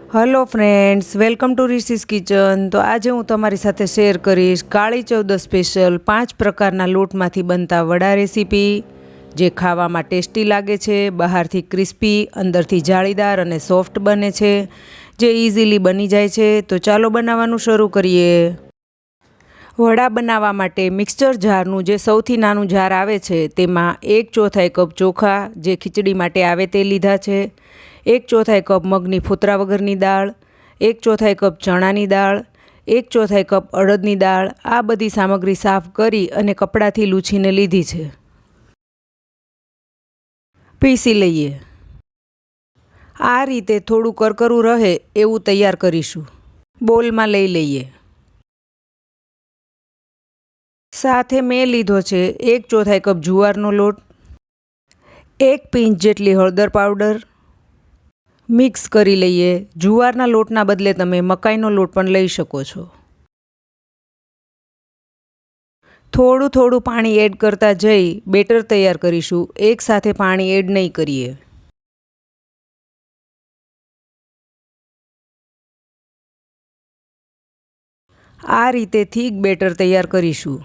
Hello friends, welcome to Rishi's kitchen. तो आज हूँ तमारी साथे शेर करीश काली चौदस स्पेशल 5 प्रकारना लोटमांथी बनता वड़ा रेसिपी, जे खावामां टेस्टी लागे छे, बहारथी क्रिस्पी, अंदरथी जाळीदार अने सॉफ्ट बने छे, जे इजीली बनी जाय छे। तो चालो बनाववानुं शरू करीए। वड़ा बनाववा माटे मिक्सचर जारनुं जे सौथी नानुं जार आवे छे तेमां 1/4 कप चोखा जे खीचड़ी माटे आवे ते लीधा छे, 1/4 कप मगनी फूतरा वगरनी दाळ, 1/4 कप चणानी दाळ, 1/4 कप अड़दनी दाळ। आ बधी सामग्री साफ करी अने कपड़ाथी लूछीने लीधी छे। पीसी लईए। आ रीते थोड़ुं करकरू रहे एवुं तैयार करीशुं। बोलमां लई लईए। साथे मैं लीधो छे 1/4 कप जुवारनो लोट, 1 पींच जेटली हळदर पाउडर। मिक्स करी लईए। जुवारना लोटना बदले तमे मकाईनो लोट पण लई शको छो। थोड़ुं थोड़ुं पाणी एड करता जई बेटर तैयार करीशुं। एक साथे पाणी एड नहीं करीए। आ रीते थीक बेटर तैयार करीशुं।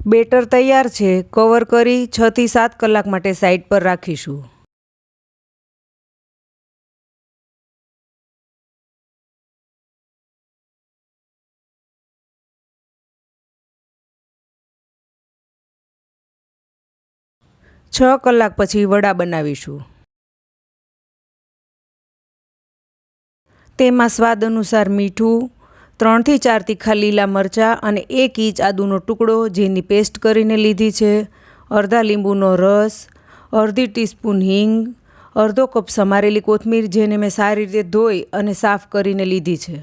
बेटर तैयार छे। कवर करी 6 થી 7 કલાક माटे साइड पर राखीशुं। छ કલાક પછી વડા બનાવીશું। તેમાં સ્વાદ અનુસાર મીઠું, 3 થી 4 તીખા લીલા મરચાં અને 1 ઇંચ આદુનો ટુકડો જેની પેસ્ટ કરીને લીધી છે, અડધા લીંબુનો રસ, અડધી ટીસ્પૂન હિંગ, અડધો કપ સમારેલી કોથમીર જેને મેં સારી રીતે ધોઈ અને સાફ કરીને લીધી છે।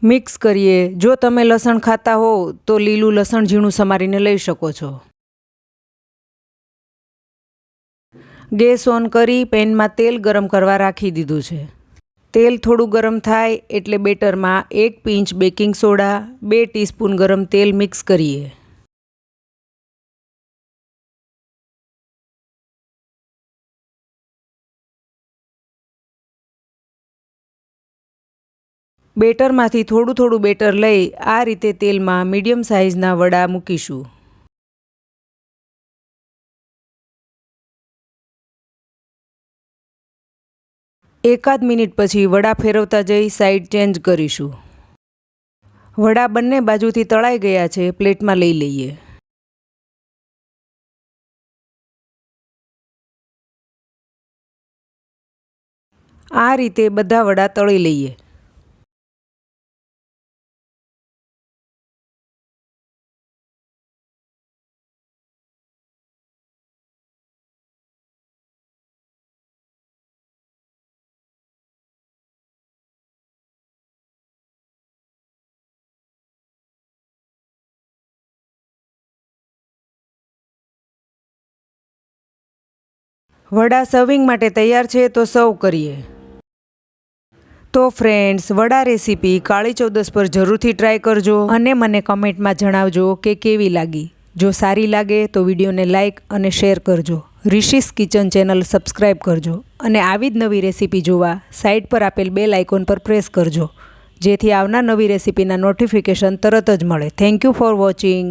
મિક્સ કરીએ। જો તમે લસણ ખાતા હો તો લીલું લસણ ઝીણું સમારીને લઈ શકો છો। ગેસ ઓન કરી પેનમાં તેલ ગરમ કરવા રાખી દીધું છે। તેલ થોડું ગરમ થાય એટલે બેટરમાં 1 પિંચ બેકિંગ સોડા, 2 ટીસ્પૂન ગરમ તેલ મિક્સ કરીએ। બેટરમાંથી થોડું થોડું બેટર લઈ આ રીતે તેલમાં મીડિયમ સાઇઝના વડા મૂકીશું। એકાદ મિનિટ પછી વડા ફેરવતા જઈ સાઈડ ચેન્જ કરીશું। વડા બંને બાજુથી તળાઈ ગયા છે, પ્લેટમાં લઈ લઈએ। આ રીતે બધા વડા તળી લઈએ। વડા સર્વિંગ માટે તૈયાર છે તો સર્વ કરીએ। તો ફ્રેન્ડ્સ, વડા રેસીપી કાળી ચૌદસ પર જરૂરથી ટ્રાય કરજો અને મને કમેન્ટમાં જણાવજો કે કેવી લાગી। જો સારી લાગે તો વિડીયોને લાઇક અને શેર કરજો। ઋષિ's કિચન ચેનલ સબસ્ક્રાઈબ કરજો અને આવી જ નવી રેસીપી જોવા સાઇડ પર આપેલ બેલ આઇકોન પર પ્રેસ કરજો, જેથી આવનાર નવી રેસીપીના નોટિફિકેશન તરત જ મળે। Thank you for watching.